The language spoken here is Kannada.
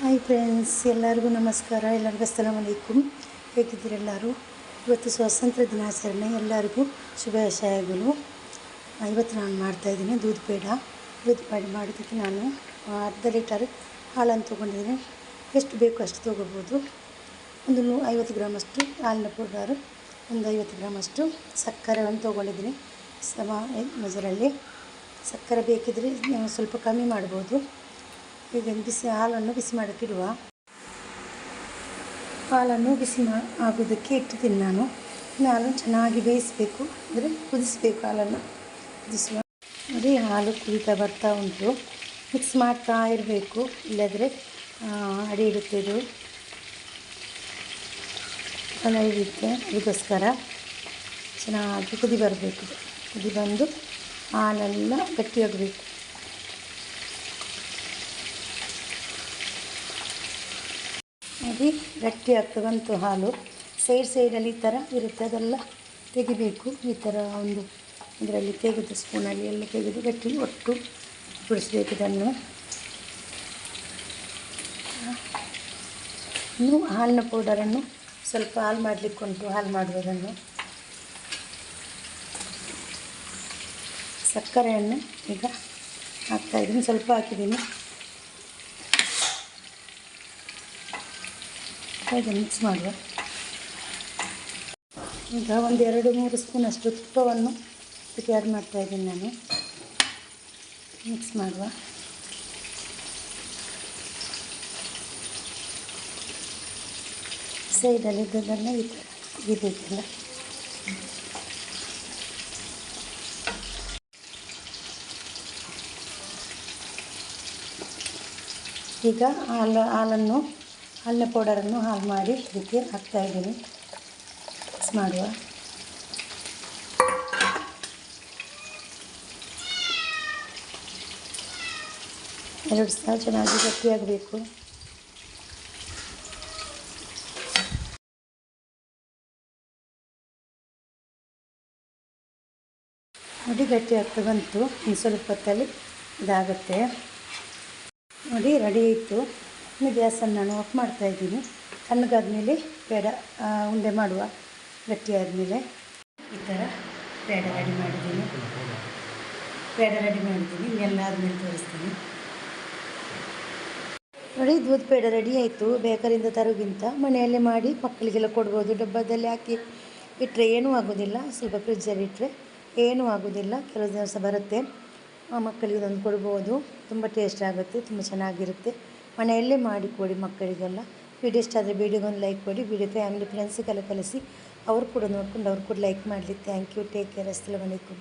ಹಾಯ್ ಫ್ರೆಂಡ್ಸ್, ಎಲ್ಲರಿಗೂ ನಮಸ್ಕಾರ. ಎಲ್ಲರಿಗೂ ಅಸ್ಸಲಾಮು ಅಲೈಕುಮ್. ಹೇಗಿದ್ದೀರೆಲ್ಲರೂ? ಇವತ್ತು ಸ್ವಾತಂತ್ರ್ಯ ದಿನಾಚರಣೆ. ಎಲ್ಲರಿಗೂ ಶುಭಾಶಯಗಳು. ಇವತ್ತು ನಾನು ಮಾಡ್ತಾಯಿದ್ದೀನಿ ದೂದ್ ಪೇಡ ಮಾಡೋದಕ್ಕೆ ನಾನು ಅರ್ಧ ಲೀಟರ್ ಹಾಲನ್ನು ತೊಗೊಂಡಿದ್ದೀನಿ. ಎಷ್ಟು ಬೇಕು ಅಷ್ಟು ತೊಗೋಬೋದು. ಒಂದು 50 ಗ್ರಾಮಷ್ಟು ಹಾಲಿನ ಪೌಡರು, ಒಂದು 50 ಗ್ರಾಮಷ್ಟು ಸಕ್ಕರೆಯನ್ನು ತೊಗೊಂಡಿದ್ದೀನಿ. ಮೆಜರಲ್ಲಿ ಸಕ್ಕರೆ ಬೇಕಿದ್ದರೆ ಸ್ವಲ್ಪ ಕಮ್ಮಿ ಮಾಡ್ಬೋದು. ಈಗ ಹಾಲನ್ನು ಬಿಸಿ ಮಾಡೋಕ್ಕಿಡುವ. ಹಾಲನ್ನು ಆಗೋದಕ್ಕೆ ಇಟ್ಟಿದ್ದೀನಿ ನಾನು. ಹಾಲನ್ನು ಚೆನ್ನಾಗಿ ಬೇಯಿಸಬೇಕು, ಅಂದರೆ ಕುದಿಸಬೇಕು. ಹಾಲನ್ನು ಕುದಿಸುವ ನೋಡಿ, ಹಾಲು ಕುದೀತಾ ಬರ್ತಾ ಉಂಟು. ಮಿಕ್ಸ್ ಮಾಡ್ತಾ ಇರಬೇಕು, ಇಲ್ಲದ್ರೆ ಅಡಿ ಇಡುತ್ತೆ. ಇದು ಎಲ್ಲ ಹಿಡಿಯುತ್ತೆ. ಅದಕ್ಕೋಸ್ಕರ ಚೆನ್ನಾಗಿ ಕುದಿ ಬರಬೇಕು. ಕುದಿ ಬಂದು ಹಾಲೆಲ್ಲ ಗಟ್ಟಿಯಾಗಬೇಕು. ನೋಡಿ, ಗಟ್ಟಿ ಆಗ್ತಾ ಬಂತು ಹಾಲು. ಸೈಡಲ್ಲಿ ಈ ಥರ ಇರುತ್ತೆ, ಅದೆಲ್ಲ ತೆಗಿಬೇಕು. ಈ ಥರ ಒಂದು ಇದರಲ್ಲಿ ತೆಗೆದು, ಸ್ಪೂನಲ್ಲಿ ಎಲ್ಲ ತೆಗೆದು ಗಟ್ಟಿ ಒಟ್ಟು ಬಿಡಿಸ್ಬೇಕು. ಇದನ್ನು ಇನ್ನು ಹಾಲಿನ ಪೌಡರನ್ನು ಸ್ವಲ್ಪ ಹಾಲು ಮಾಡಲಿಕ್ಕುಂಟು. ಹಾಲು ಮಾಡುವುದನ್ನು ಸಕ್ಕರೆಯನ್ನು ಈಗ ಹಾಕ್ತಾಯಿದ್ದೀನಿ. ಸ್ವಲ್ಪ ಹಾಕಿದ್ದೀನಿ. ಇದನ್ನು ಮಿಕ್ಸ್ ಮಾಡುವ. ಈಗ ಒಂದು 2-3 ಸ್ಪೂನಷ್ಟು ತುಪ್ಪವನ್ನು ಇದಕ್ಕೆ ಆ್ಯಡ್ ಮಾಡ್ತಾಯಿದ್ದೀನಿ ನಾನು. ಮಿಕ್ಸ್ ಮಾಡುವ. ಸೈಡಲ್ಲಿ ಇದ್ದದನ್ನು ಈ ಥರ ತೆಗಿಬೇಕಿಲ್ಲ. ಈಗ ಹಾಲಿನ ಪೌಡರನ್ನು ಹಾಲು ಮಾಡಿ ಇದಕ್ಕೆ ಹಾಕ್ತಾಯಿದ್ದೀನಿ. ಮಿಕ್ಸ್ ಮಾಡುವ. ಎರಡು ಸಹ ಚೆನ್ನಾಗಿ ಗಟ್ಟಿಯಾಗಬೇಕು. ನೋಡಿ, ಗಟ್ಟಿ ಆಗ್ತಾ ಬಂತು. ಇನ್ನು ಸ್ವಲ್ಪ ಹೊತ್ತಲ್ಲಿ ಇದಾಗುತ್ತೆ. ನೋಡಿ, ರೆಡಿ ಆಯಿತು. ಇನ್ನು ಗ್ಯಾಸನ್ನು ನಾನು ಆಫ್ ಮಾಡ್ತಾಯಿದ್ದೀನಿ. ತಣ್ಣಗಾದ್ಮೇಲೆ ಪೇಡ ಉಂಡೆ ಮಾಡುವ. ಗಟ್ಟಿ ಆದಮೇಲೆ ಈ ಥರ ಪೇಡ ರೆಡಿ ಮಾಡಿದ್ದೀನಿ. ಇನ್ನೆಲ್ಲ ಆದಮೇಲೆ ತೋರಿಸ್ತೀನಿ. ನೋಡಿ, ದೂದ್ ಪೇಡ ರೆಡಿ ಆಯಿತು. ಬೇಕರಿಯಿಂದ ತರೋಗಿಂತ ಮನೆಯಲ್ಲೇ ಮಾಡಿ ಮಕ್ಕಳಿಗೆಲ್ಲ ಕೊಡ್ಬೋದು. ಡಬ್ಬದಲ್ಲಿ ಹಾಕಿ ಇಟ್ಟರೆ ಏನೂ ಆಗೋದಿಲ್ಲ. ಸ್ವಲ್ಪ ಫ್ರಿಜ್ಜಲ್ಲಿ ಇಟ್ಟರೆ ಏನೂ ಆಗೋದಿಲ್ಲ. ಕೆಲವು ದಿವಸ ಬರುತ್ತೆ. ಮಕ್ಕಳಿಗೆ ತಂದು ಕೊಡ್ಬೋದು. ತುಂಬ ಟೇಸ್ಟ್ ಆಗುತ್ತೆ, ತುಂಬ ಚೆನ್ನಾಗಿರುತ್ತೆ. ಮನೆಯಲ್ಲೇ ಮಾಡಿ ಕೊಡಿ ಮಕ್ಕಳಿಗೆಲ್ಲ. ವಿಡಿಯೋ ಇಷ್ಟ ಆದರೆ ವಿಡಿಯೋಗೊಂದು ಲೈಕ್ ಕೊಡಿ. ವಿಡಿಯೋ ಫ್ಯಾಮಿಲಿ ಫ್ರೆಂಡ್ಸಿಗೆಲ್ಲ ಕಳಿಸಿ. ಅವರು ಕೂಡ ನೋಡ್ಕೊಂಡು ಅವ್ರು ಕೂಡ ಲೈಕ್ ಮಾಡಲಿ. Thank you. Take care. ಅಸ್ಸಲಾಮು ಅಲೈಕುಮ್.